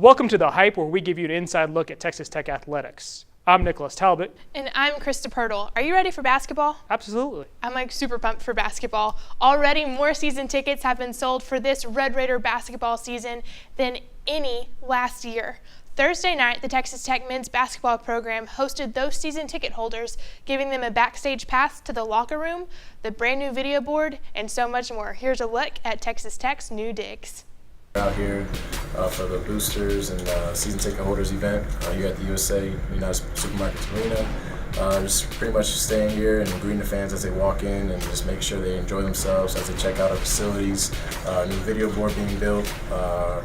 Welcome to The Hype, where we give you an inside look at Texas Tech athletics. I'm Nicholas Talbot. And I'm Krista Pirtle. Are you ready for basketball? Absolutely. I'm super pumped for basketball. Already more season tickets have been sold for this Red Raider basketball season than any last year. Thursday night, the Texas Tech men's basketball program hosted those season ticket holders, giving them a backstage pass to the locker room, the brand new video board, and so much more. Here's a look at Texas Tech's new digs. Out here for the boosters and season ticket holders event here at the USA United Supermarkets Arena. Just pretty much staying here and greeting the fans as they walk in and just make sure they enjoy themselves as they check out our facilities. New video board being built, our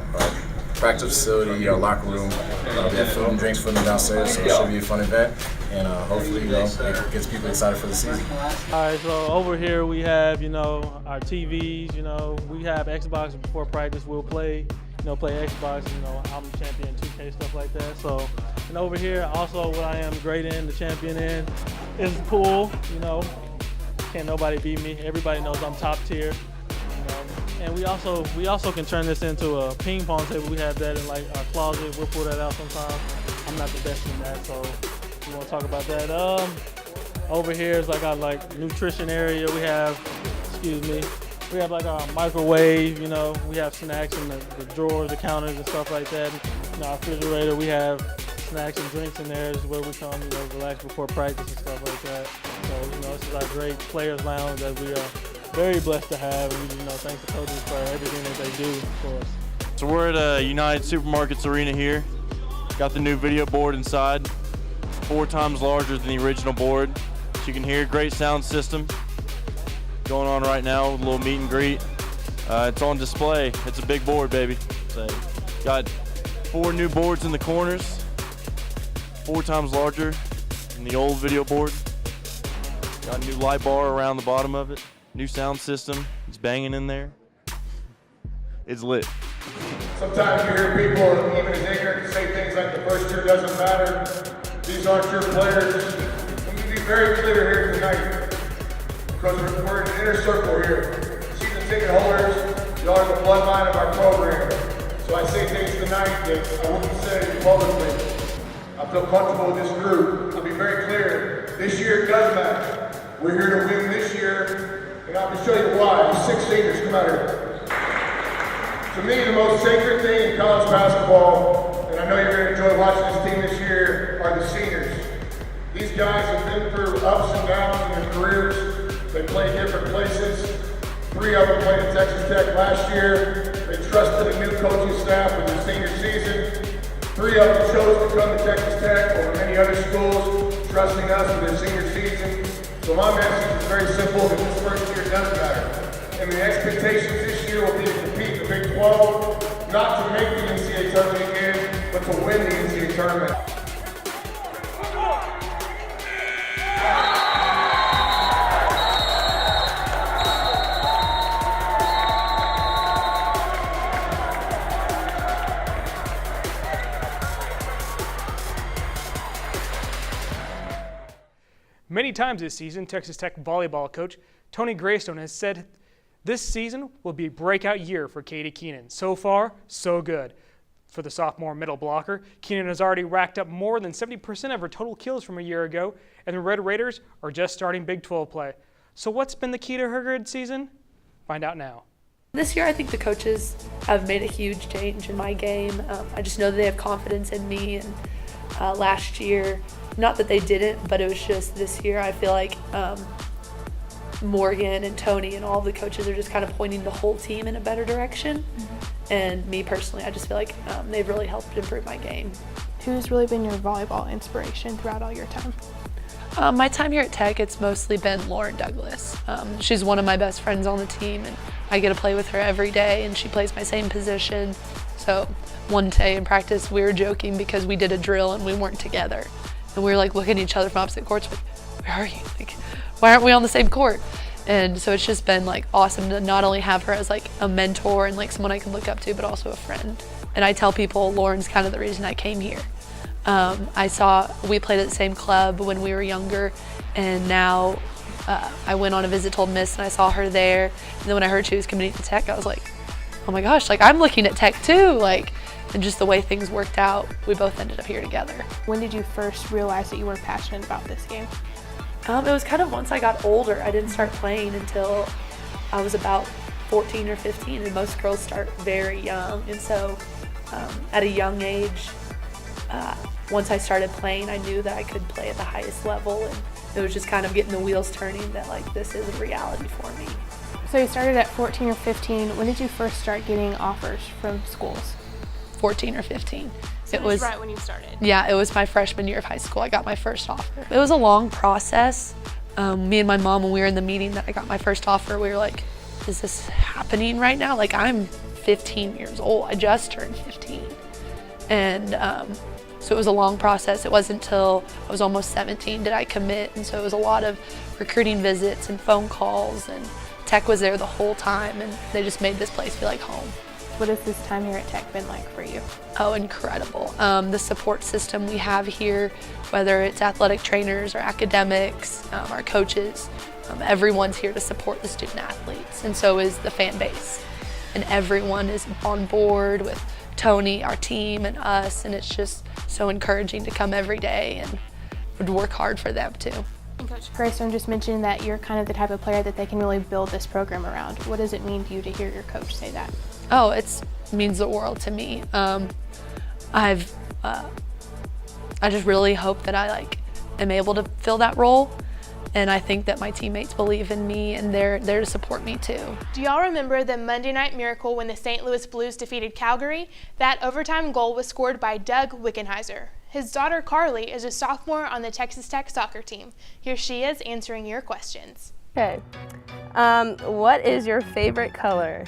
practice facility, our locker room. We have food and drinks for them downstairs, so it should be a fun event. And hopefully, it gets people excited for the season. All right, so over here we have, our TVs. We have Xbox before practice. We'll play Xbox. I'm champion 2K, stuff like that. So, and over here, also what I am great in, the champion in, is pool. Can't nobody beat me. Everybody knows I'm top tier. And we also can turn this into a ping pong table. We have that in our closet. We'll pull that out sometimes. I'm not the best in that, so we want to talk about that. Over here is our nutrition area. We have, we have our microwave. We have snacks in the drawers, the counters, and stuff like that. In our refrigerator, we have snacks and drinks in there. This is where we come, relax before practice and stuff like that. So, this is our great players' lounge that we are very blessed to have, and we thank the coaches for everything that they do for us. So we're at United Supermarkets Arena here. Got the new video board inside, 4 times larger than the original board. So you can hear, great sound system going on right now, a little meet and greet. It's on display. It's a big board, baby. So got 4 new boards in the corners, 4 times larger than the old video board. Got a new light bar around the bottom of it. New sound system, it's banging in there. It's lit. Sometimes you hear people, even as ignorant, say things like the first year doesn't matter. These aren't your players. Let me be very clear here tonight, because we're in an inner circle here. Season ticket holders, y'all are the bloodline of our program. So I say things tonight that I wouldn't say publicly. I feel comfortable with this group. I'll be very clear. This year it does matter. We're here to win this year. And I can show you why. These 6 seniors, come out here. To me, the most sacred thing in college basketball, and I know you're going to enjoy watching this team this year, are the seniors. These guys have been through ups and downs in their careers. They play different places. 3 of them played at Texas Tech last year. They trusted a new coaching staff with their senior season. 3 of them chose to come to Texas Tech over many other schools, trusting us with their senior season. So my message is very simple, that this first year doesn't matter. And the expectations this year will be to compete in the Big 12, not to make the NCAA tournament again, but to win the NCAA tournament. Many times this season, Texas Tech volleyball coach Tony Greystone has said this season will be a breakout year for Katy Keenan. So far, so good. For the sophomore middle blocker, Keenan has already racked up more than 70% of her total kills from a year ago, and the Red Raiders are just starting Big 12 play. So what's been the key to her good season? Find out now. This year, I think the coaches have made a huge change in my game. I just know that they have confidence in me, and last year, not that they didn't, but it was just this year I feel like Morgan and Tony and all the coaches are just kind of pointing the whole team in a better direction. And me personally, I just feel like they've really helped improve my game. Who's really been your volleyball inspiration throughout all your time? My time here at Tech, it's mostly been Lauren Douglas. She's one of my best friends on the team, and I get to play with her every day, and she plays my same position. So one day in practice, we were joking because we did a drill and we weren't together. And we were looking at each other from opposite courts, where are you? Why aren't we on the same court? And so it's just been awesome to not only have her as a mentor and someone I can look up to, but also a friend. And I tell people Lauren's kind of the reason I came here. We played at the same club when we were younger, and now I went on a visit to Ole Miss and I saw her there. And then when I heard she was coming to Tech, I was like, oh my gosh, I'm looking at Tech too. and just the way things worked out, we both ended up here together. When did you first realize that you were passionate about this game? It was kind of once I got older. I didn't start playing until I was about 14 or 15, and most girls start very young. And so at a young age, once I started playing, I knew that I could play at the highest level, and it was just kind of getting the wheels turning that like this is a reality for me. So you started at 14 or 15. When did you first start getting offers from schools? 14 or 15. So it was right when you started. Yeah, it was my freshman year of high school. I got my first offer. It was a long process. Me and my mom, when we were in the meeting that I got my first offer, we were like, is this happening right now? Like, I'm 15 years old. I just turned 15. And so it was a long process. It wasn't until I was almost 17 did I commit. And so it was a lot of recruiting visits and phone calls, and Tech was there the whole time, and they just made this place feel like home. What has this time here at Tech been like for you? Oh, incredible. The support system we have here, whether it's athletic trainers or academics, our coaches, everyone's here to support the student athletes, and so is the fan base. And everyone is on board with Tony, our team, and us, and it's just so encouraging to come every day and would work hard for them too. And Coach Greystone just mentioned that you're kind of the type of player that they can really build this program around. What does it mean to you to hear your coach say that? Oh, it means the world to me. I just really hope that I am able to fill that role, and I think that my teammates believe in me and they're there to support me too. Do y'all remember the Monday Night Miracle when the St. Louis Blues defeated Calgary? That overtime goal was scored by Doug Wickenheiser. His daughter Carly is a sophomore on the Texas Tech soccer team. Here she is answering your questions. Okay. What is your favorite color?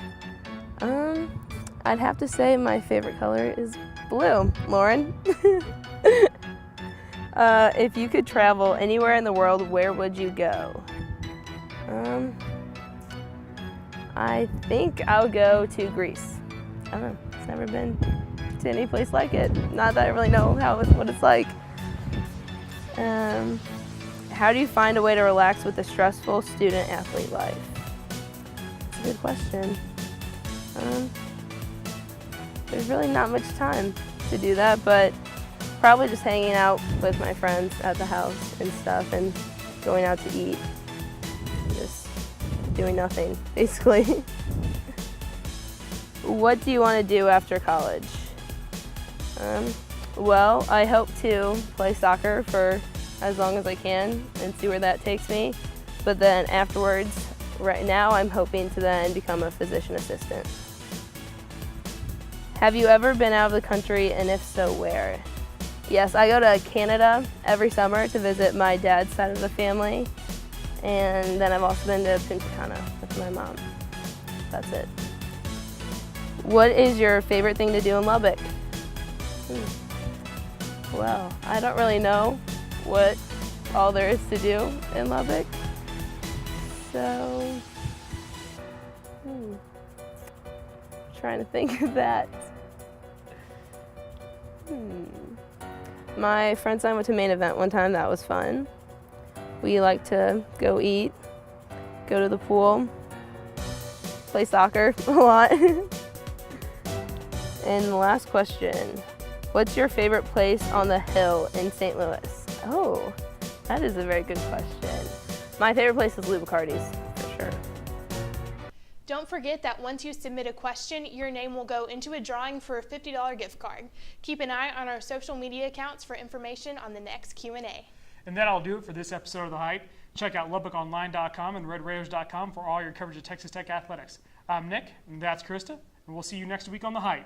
I'd have to say my favorite color is blue. Lauren? If you could travel anywhere in the world, where would you go? I think I would go to Greece. I don't know. It's never been to any place like it. Not that I really know what it's like. How do you find a way to relax with a stressful student-athlete life? That's a good question. There's really not much time to do that, but probably just hanging out with my friends at the house and stuff, and going out to eat. Just doing nothing, basically. What do you want to do after college? Well, I hope to play soccer for as long as I can and see where that takes me. But then afterwards, right now, I'm hoping to then become a physician assistant. Have you ever been out of the country, and if so, where? Yes, I go to Canada every summer to visit my dad's side of the family. And then I've also been to Punta Cana with my mom. That's it. What is your favorite thing to do in Lubbock? Well, I don't really know what all there is to do in Lubbock. So, trying to think of that. My friends and I went to Main Event one time. That was fun. We like to go eat, go to the pool, play soccer a lot. And the last question, what's your favorite place on the hill in St. Louis? Oh, that is a very good question. My favorite place is Lou Bacardi's, for sure. Don't forget that once you submit a question, your name will go into a drawing for a $50 gift card. Keep an eye on our social media accounts for information on the next Q&A. And that'll do it for this episode of The Hype. Check out LubbockOnline.com and RedRaiders.com for all your coverage of Texas Tech athletics. I'm Nick, and that's Krista, and we'll see you next week on The Hype.